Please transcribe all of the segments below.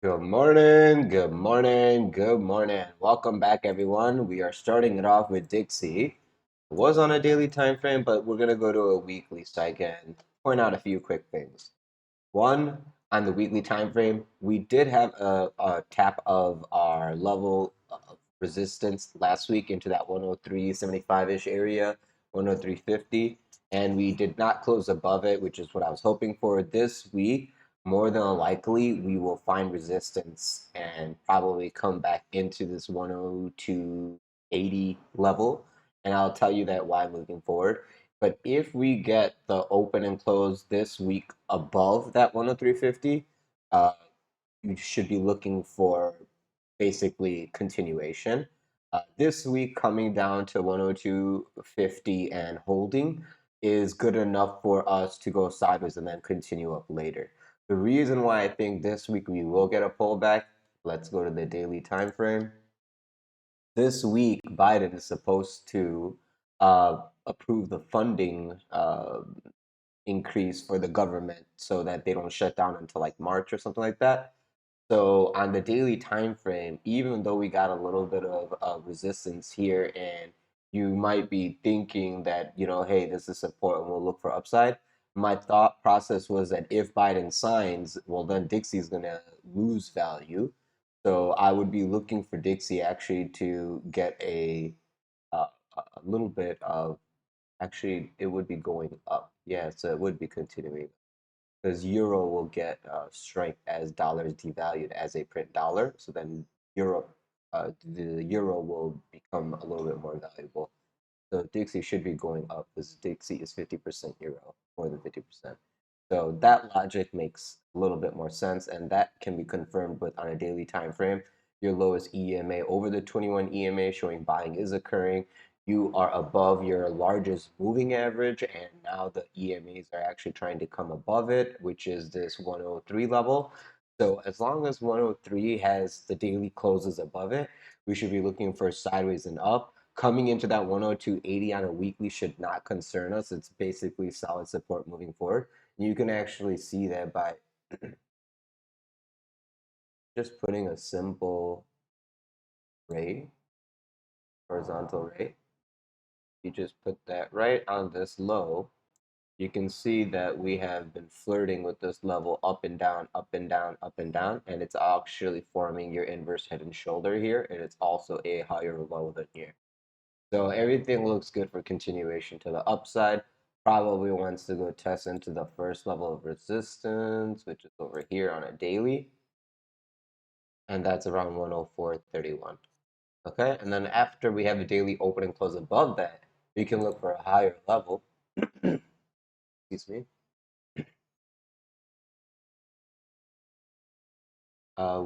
Good morning, good morning, good morning. Welcome back, everyone. We are starting it off with Dixie. It was on a daily time frame, but we're gonna go to a weekly so I can point out a few quick things. One, on the weekly time frame, we did have a tap of our level of resistance last week into that 103.75-ish area, 103.50, and we did not close above it, which is what I was hoping for. This week, more than likely, we will find resistance and probably come back into this 102.80 level, and I'll tell you that why moving forward. But if we get the open and close this week above that 103.50, uh, you should be looking for basically continuation. This week coming down to 102.50 and holding is good enough for us to go sideways and then continue up later. The reason why I think this week we will get a pullback, let's go to the daily time frame. This week, Biden is supposed to approve the funding increase for the government so that they don't shut down until like March or something like that. So on the daily time frame, even though we got a little bit of resistance here, and you might be thinking that hey, this is support and we'll look for upside. My thought process was that if Biden signs, well, then Dixie's gonna lose value. So I would be looking for Dixie actually to get uh, a little bit of actually it would be going up. Yeah, so it would be continuing because euro will get strength as dollar is devalued as a print dollar. So then the euro will become a little bit more valuable. So Dixie should be going up because Dixie is 50% euro, more than 50%. So that logic makes a little bit more sense, and that can be confirmed with on a daily time frame. Your lowest EMA over the 21 EMA showing buying is occurring. You are above your largest moving average, and now the EMAs are actually trying to come above it, which is this 103 level. So as long as 103 has the daily closes above it, we should be looking for sideways and up. Coming into that 102.80 on a weekly should not concern us. It's basically solid support moving forward. You can actually see that by just putting a simple ray, horizontal ray. You just put that right on this low. You can see that we have been flirting with this level up and down, up and down, up and down, and it's actually forming your inverse head and shoulder here, and it's also a higher low than here. So everything looks good for continuation to the upside. Probably wants to go test into the first level of resistance, which is over here on a daily. And that's around 104.31. Okay, and then after we have a daily open and close above that, we can look for a higher level. Excuse me.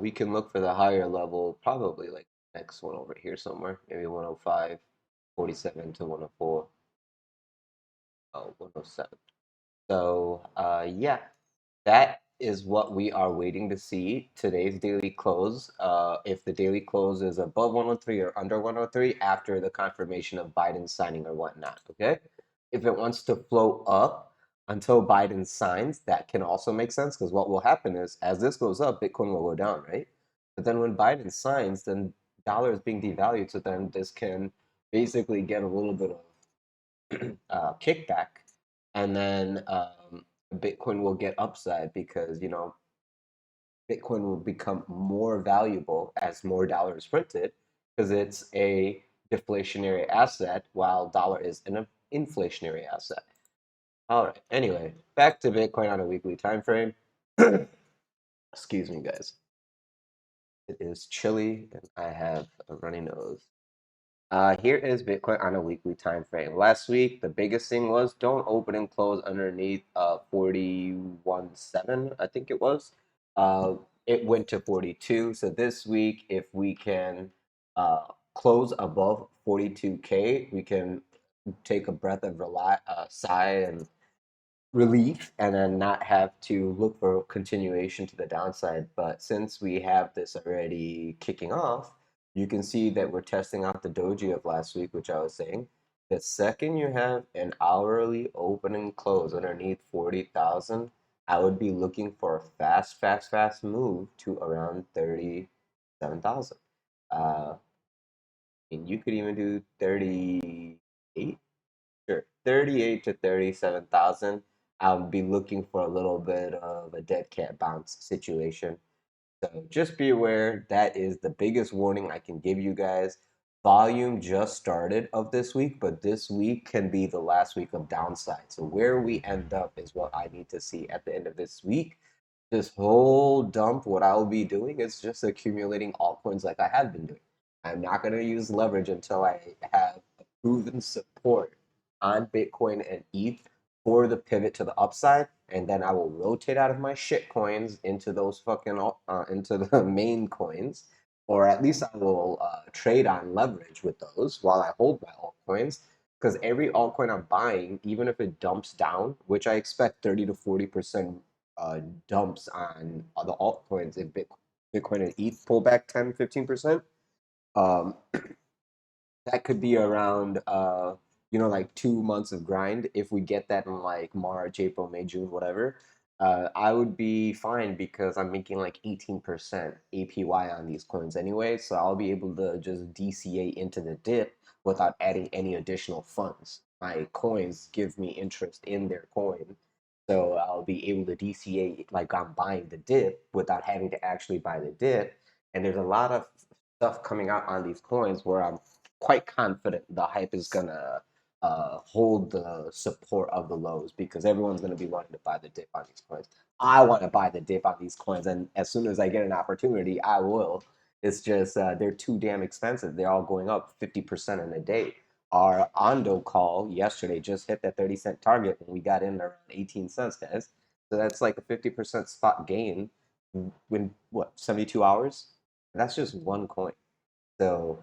We can look for the higher level, probably like next one over here somewhere, maybe 105.47 to 104. 107. So yeah, that is what we are waiting to see. Today's daily close. If the daily close is above 103 or under 103 after the confirmation of Biden signing or whatnot. Okay. If it wants to flow up until Biden signs, that can also make sense because what will happen is as this goes up, Bitcoin will go down, right? But then when Biden signs, then dollar is being devalued. So then this can basically get a little bit of kickback, and then Bitcoin will get upside because Bitcoin will become more valuable as more dollars printed because it's a deflationary asset while dollar is an inflationary asset. All right. Anyway, back to Bitcoin on a weekly time frame. Excuse me, guys. It is chilly and I have a runny nose. Here is Bitcoin on a weekly time frame. Last week, the biggest thing was don't open and close underneath 41.7, I think it was. It went to 42. So this week, if we can close above 42K, we can take a breath of sigh and relief and then not have to look for continuation to the downside. But since we have this already kicking off, you can see that we're testing out the doji of last week, which I was saying. The second you have an hourly open and close underneath 40,000, I would be looking for a fast move to around 37,000. And you could even do 38. Sure, 38 to 37,000. I'll be looking for a little bit of a dead cat bounce situation. So just be aware that is the biggest warning I can give you guys. Volume just started of this week, but this week can be the last week of downside. So where we end up is what I need to see at the end of this week. This whole dump, what I'll be doing is just accumulating altcoins like I have been doing. I'm not going to use leverage until I have a proven support on Bitcoin and ETH for the pivot to the upside, and then I will rotate out of my shit coins into those into the main coins, or at least I will trade on leverage with those while I hold my altcoins. Because every altcoin I'm buying, even if it dumps down, which I expect 30 to 40% dumps on the altcoins if Bitcoin and ETH pull back 10, 15%. Um, that could be around like 2 months of grind. If we get that in like March, April, May, June, whatever, I would be fine because I'm making like 18% APY on these coins anyway. So I'll be able to just DCA into the dip without adding any additional funds. My coins give me interest in their coin. So I'll be able to DCA like I'm buying the dip without having to actually buy the dip. And there's a lot of stuff coming out on these coins where I'm quite confident the hype is gonna hold the support of the lows because everyone's gonna be wanting to buy the dip on these coins. I want to buy the dip on these coins, and as soon as I get an opportunity, I will. It's just they're too damn expensive. They're all going up 50% in a day. Our Ondo call yesterday just hit that 30-cent target, and we got in around 18 cents, guys. So that's like a 50% spot gain when what 72 hours? That's just one coin. So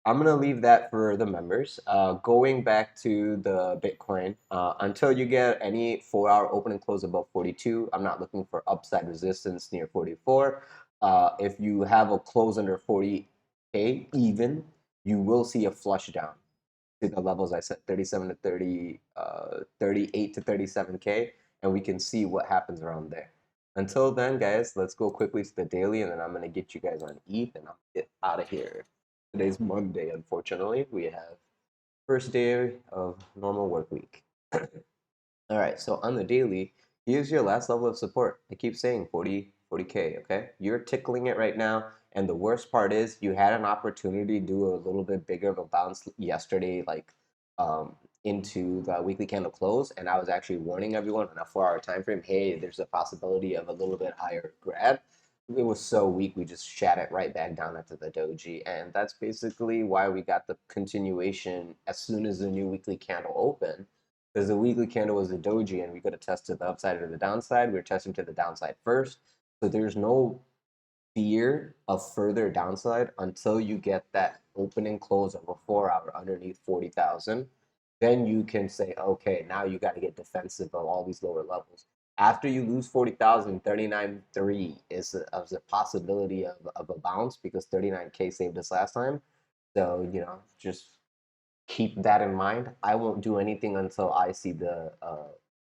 I'm gonna leave that for the members. Going back to the Bitcoin, until you get any 4-hour open and close above 42, I'm not looking for upside resistance near 44. If you have a close under 40K even, you will see a flush down to the levels I said, 37 to 30, 38 to 37K, and we can see what happens around there. Until then, guys, let's go quickly to the daily, and then I'm gonna get you guys on ETH, and I'll get out of here. Today's Monday, unfortunately. We have first day of normal work week. All right, so on the daily, here's your last level of support. I keep saying 40K, okay? You're tickling it right now, and the worst part is you had an opportunity to do a little bit bigger of a bounce yesterday, like into the weekly candle close, and I was actually warning everyone on a 4-hour time frame, hey, there's a possibility of a little bit higher grab. It was so weak, we just shat it right back down into the doji, and that's basically why we got the continuation as soon as the new weekly candle opened, because the weekly candle was a doji and we could have tested the upside or the downside. We were testing to the downside first. So there's no fear of further downside until you get that opening close of a 4-hour underneath 40,000. Then you can say, okay, now you got to get defensive of all these lower levels. After you lose 40,000, 39.3 is a possibility of a bounce because 39K saved us last time. So, just keep that in mind. I won't do anything until I see the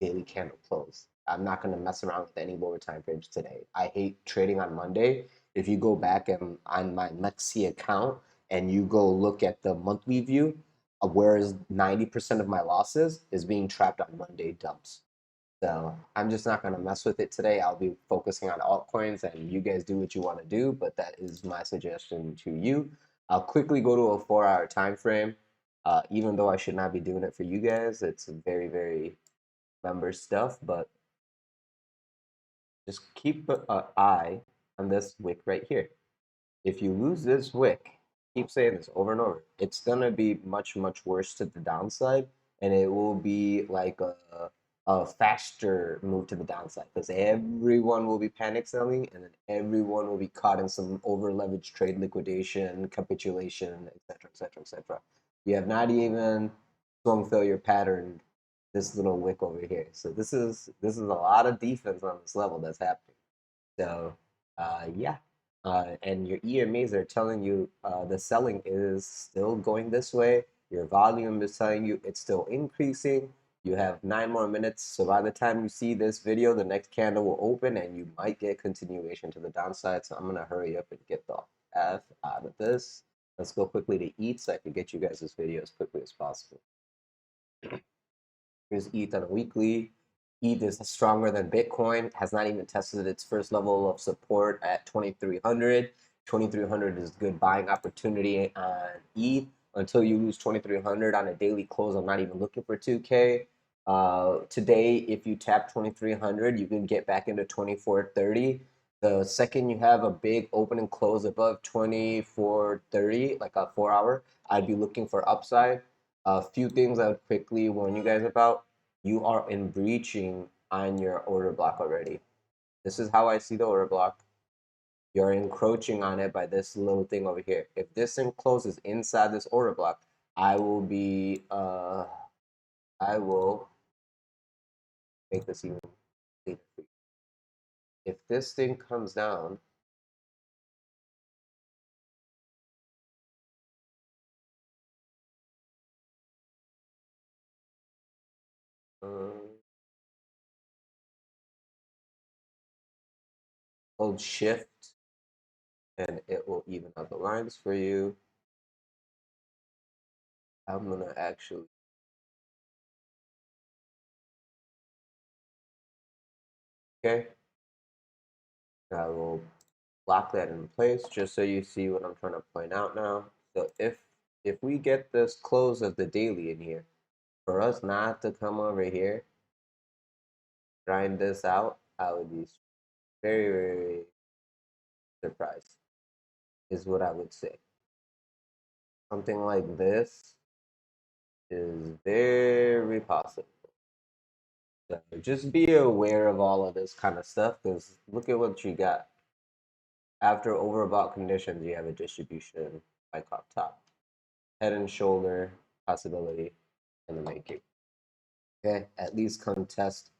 daily candle close. I'm not going to mess around with any lower time frames today. I hate trading on Monday. If you go back and on my MEXC account and you go look at the monthly view, whereas 90% of my losses is being trapped on Monday dumps. So I'm just not going to mess with it today. I'll be focusing on altcoins, and you guys do what you want to do, but that is my suggestion to you. I'll quickly go to a 4-hour time frame. Even though I should not be doing it for you guys, it's very, very member stuff, but just keep an eye on this wick right here. If you lose this wick, keep saying this over and over, it's gonna be much, much worse to the downside, and it will be like a faster move to the downside because everyone will be panic selling, and then everyone will be caught in some over leveraged trade liquidation, capitulation, etc., etc., etc. You have not even swung failure pattern this little wick over here. So this is a lot of defense on this level that's happening. So yeah. And your EMAs are telling you the selling is still going this way. Your volume is telling you it's still increasing. You have 9 more minutes. So by the time you see this video, the next candle will open and you might get continuation to the downside. So I'm going to hurry up and get the F out of this. Let's go quickly to ETH so I can get you guys this video as quickly as possible. Here's ETH on a weekly. ETH is stronger than Bitcoin, has not even tested its first level of support at 2,300. 2,300 is a good buying opportunity on ETH. Until you lose 2,300 on a daily close, I'm not even looking for 2K. Today, if you tap 2,300, you can get back into 2,430. The second you have a big open and close above 2,430, like a 4 hour, I'd be looking for upside. A few things I would quickly warn you guys about. You are in breaching on your order block already. This is how I see the order block. You're encroaching on it by this little thing over here. If this thing closes inside this order block, I will make this even cleaner for you. If this thing comes down, hold shift and it will even out the lines for you. I'm gonna actually, okay, I will lock that in place just so you see what I'm trying to point out now. So if we get this close of the daily in here, for us not to come over here, grind this out, I would be very, very surprised, is what I would say. Something like this is very possible. So just be aware of all of this kind of stuff because look at what you got. After overbought conditions, you have a distribution like up top. Head and shoulder possibility in the making. Okay, at least contest